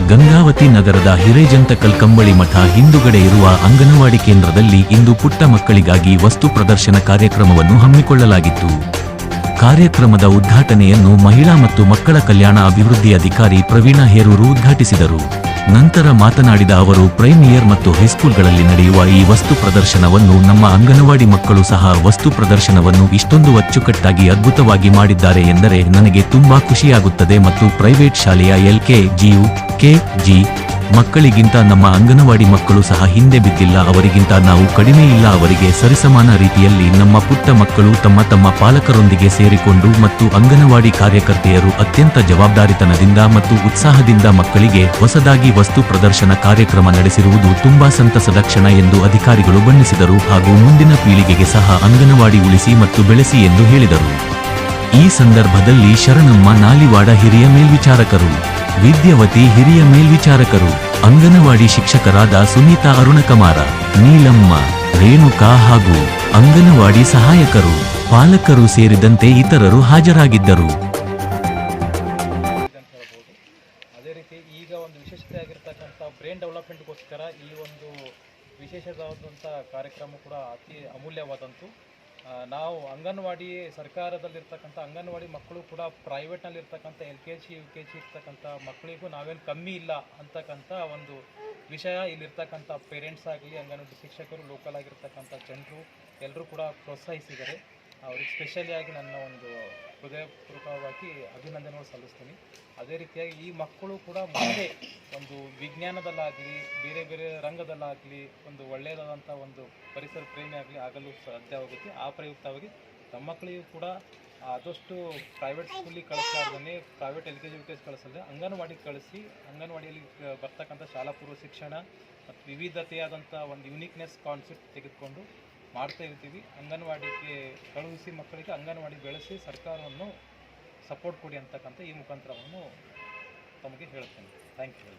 ಗಂಗಾವತಿ ನಗರದ ಹಿರೇಜಂತಕಲ್ ಕಂಬಳಿ ಮಠ ಹಿಂದುಗಡೆ ಇರುವ ಅಂಗನವಾಡಿ ಕೇಂದ್ರದಲ್ಲಿ ಇಂದು ಪುಟ್ಟ ಮಕ್ಕಳಿಗಾಗಿ ವಸ್ತು ಪ್ರದರ್ಶನ ಕಾರ್ಯಕ್ರಮವನ್ನು ಹಮ್ಮಿಕೊಳ್ಳಲಾಗಿತ್ತು. ಕಾರ್ಯಕ್ರಮದ ಉದ್ಘಾಟನೆಯನ್ನು ಮಹಿಳಾ ಮತ್ತು ಮಕ್ಕಳ ಕಲ್ಯಾಣ ಅಭಿವೃದ್ಧಿ ಅಧಿಕಾರಿ ಪ್ರವೀಣ ಹೇರೂರು ಉದ್ಘಾಟಿಸಿದರು. ನಂತರ ಮಾತನಾಡಿದ ಅವರು, ಪ್ರೈಮಿಯರ್ ಮತ್ತು ಹೈಸ್ಕೂಲ್ಗಳಲ್ಲಿ ನಡೆಯುವ ಈ ವಸ್ತು ಪ್ರದರ್ಶನವನ್ನು ನಮ್ಮ ಅಂಗನವಾಡಿ ಮಕ್ಕಳು ಸಹ ವಸ್ತು ಪ್ರದರ್ಶನವನ್ನು ಇಷ್ಟೊಂದು ಅಚ್ಚುಕಟ್ಟಾಗಿ ಅದ್ಭುತವಾಗಿ ಮಾಡಿದ್ದಾರೆ ಎಂದರೆ ನನಗೆ ತುಂಬಾ ಖುಷಿಯಾಗುತ್ತದೆ ಮತ್ತು ಪ್ರೈವೇಟ್ ಶಾಲೆಯ LKG, UKG ಮಕ್ಕಳಿಗಿಂತ ನಮ್ಮ ಅಂಗನವಾಡಿ ಮಕ್ಕಳು ಸಹ ಹಿಂದೆ ಬಿದ್ದಿಲ್ಲ, ಅವರಿಗಿಂತ ನಾವು ಕಡಿಮೆ ಇಲ್ಲ. ಅವರಿಗೆ ಸರಿಸಮಾನ ರೀತಿಯಲ್ಲಿ ನಮ್ಮ ಪುಟ್ಟ ಮಕ್ಕಳು ತಮ್ಮ ಪಾಲಕರೊಂದಿಗೆ ಸೇರಿಕೊಂಡು ಮತ್ತು ಅಂಗನವಾಡಿ ಕಾರ್ಯಕರ್ತೆಯರು ಅತ್ಯಂತ ಜವಾಬ್ದಾರಿತನದಿಂದ ಮತ್ತು ಉತ್ಸಾಹದಿಂದ ಮಕ್ಕಳಿಗೆ ಹೊಸದಾಗಿ ವಸ್ತು ಪ್ರದರ್ಶನ ಕಾರ್ಯಕ್ರಮ ನಡೆಸಿರುವುದು ತುಂಬಾ ಸಂತಸದ ಕ್ಷಣ ಎಂದು ಅಧಿಕಾರಿಗಳು ಬಣ್ಣಿಸಿದರು. ಹಾಗೂ ಮುಂದಿನ ಪೀಳಿಗೆಗೆ ಸಹ ಅಂಗನವಾಡಿ ಉಳಿಸಿ ಮತ್ತು ಬೆಳೆಸಿ ಎಂದು ಹೇಳಿದರು. ಈ ಸಂದರ್ಭದಲ್ಲಿ ಶರಣಮ್ಮ ನಾಲಿವಾಡ ಹಿರಿಯ ಮೇಲ್ವಿಚಾರಕರು, ವಿದ್ಯಾವತಿ ಹಿರಿಯ ಮೇಲ್ವಿಚಾರಕರು, ಅಂಗನವಾಡಿ ಶಿಕ್ಷಕರಾದ ಸುನೀತಾ ಅರುಣಕುಮಾರ, ನೀಲಮ್ಮ, ರೇಣುಕಾ ಹಾಗೂ ಅಂಗನವಾಡಿ ಸಹಾಯಕರು, ಪಾಲಕರು ಸೇರಿದಂತೆ ಇತರರು ಹಾಜರಾಗಿದ್ದರು. ಅದೇ ರೀತಿ ಈಗ ಒಂದು ವಿಶೇಷತೆಯಾಗಿರ್ತಕ್ಕಂಥ ಬ್ರೈನ್ ಡೆವಲಪ್ಮೆಂಟ್ಗೋಸ್ಕರ ಈ ಒಂದು ವಿಶೇಷವಾದಂಥ ಕಾರ್ಯಕ್ರಮ ಕೂಡ ಅತಿ ಅಮೂಲ್ಯವಾದಂತು. ನಾವು ಅಂಗನವಾಡಿ ಸರ್ಕಾರದಲ್ಲಿರ್ತಕ್ಕಂಥ ಅಂಗನವಾಡಿ ಮಕ್ಕಳು ಕೂಡ ಪ್ರೈವೇಟ್ನಲ್ಲಿರ್ತಕ್ಕಂಥ LKG, UKG ಇರ್ತಕ್ಕಂಥ ಮಕ್ಕಳಿಗೂ ನಾವೇನು ಕಮ್ಮಿ ಇಲ್ಲ ಅಂತಕ್ಕಂಥ ಒಂದು ವಿಷಯ ಇಲ್ಲಿರ್ತಕ್ಕಂಥ ಪೇರೆಂಟ್ಸ್ ಆಗಲಿ, ಅಂಗನವಾಡಿ ಶಿಕ್ಷಕರು, ಲೋಕಲ್ ಆಗಿರ್ತಕ್ಕಂಥ ಜನರು ಎಲ್ಲರೂ ಕೂಡ ಪ್ರೋತ್ಸಾಹಿಸಿದ್ದಾರೆ. ಅವ್ರಿಗೆ ಸ್ಪೆಷಲಿಯಾಗಿ ನನ್ನ ಒಂದು ಹೃದಯಪೂರ್ವಕವಾಗಿ ಅಭಿನಂದನೆಗಳು ಸಲ್ಲಿಸ್ತೀನಿ. ಅದೇ ರೀತಿಯಾಗಿ ಈ ಮಕ್ಕಳು ಕೂಡ ಮುಂದೆ ಒಂದು ವಿಜ್ಞಾನದಲ್ಲಾಗಲಿ ಬೇರೆ ಬೇರೆ ರಂಗದಲ್ಲಾಗಲಿ ಒಂದು ಒಳ್ಳೆಯದಾದಂಥ ಒಂದು ಪರಿಸರ ಪ್ರೇಮಿ ಆಗಲು ಸಾಧ್ಯವಾಗುತ್ತೆ. ಆ ಪ್ರಯುಕ್ತವಾಗಿ ನಮ್ಮ ಮಕ್ಕಳಿಗೂ ಕೂಡ ಆದಷ್ಟು ಪ್ರೈವೇಟ್ ಸ್ಕೂಲಿಗೆ ಕಳಿಸ್ಲಾರ್ದೇ, ಪ್ರೈವೇಟ್ LKG, UKG ಕಳಿಸಲ್ದೆ ಅಂಗನವಾಡಿಗೆ ಕಳಿಸಿ ಅಂಗನವಾಡಿಯಲ್ಲಿ ಬರ್ತಕ್ಕಂಥ ಶಾಲಾ ಪೂರ್ವ ಶಿಕ್ಷಣ ಮತ್ತು ವಿವಿಧತೆಯಾದಂಥ ಒಂದು ಯುನೀಕ್ನೆಸ್ ಕಾನ್ಸೆಪ್ಟ್ ತೆಗೆದುಕೊಂಡು ಮಾಡ್ತಾ ಇರ್ತೀವಿ. ಅಂಗನವಾಡಿಗೆ ಕಳುಹಿಸಿ ಮಕ್ಕಳಿಗೆ ಅಂಗನವಾಡಿ ಬೆಳೆಸಿ ಸರ್ಕಾರವನ್ನು ಸಪೋರ್ಟ್ ಕೊಡಿ ಅಂತಕ್ಕಂಥ ಈ ಮುಖಾಂತರವನ್ನು ತಮಗೆ ಹೇಳ್ತೇನೆ. Thank you.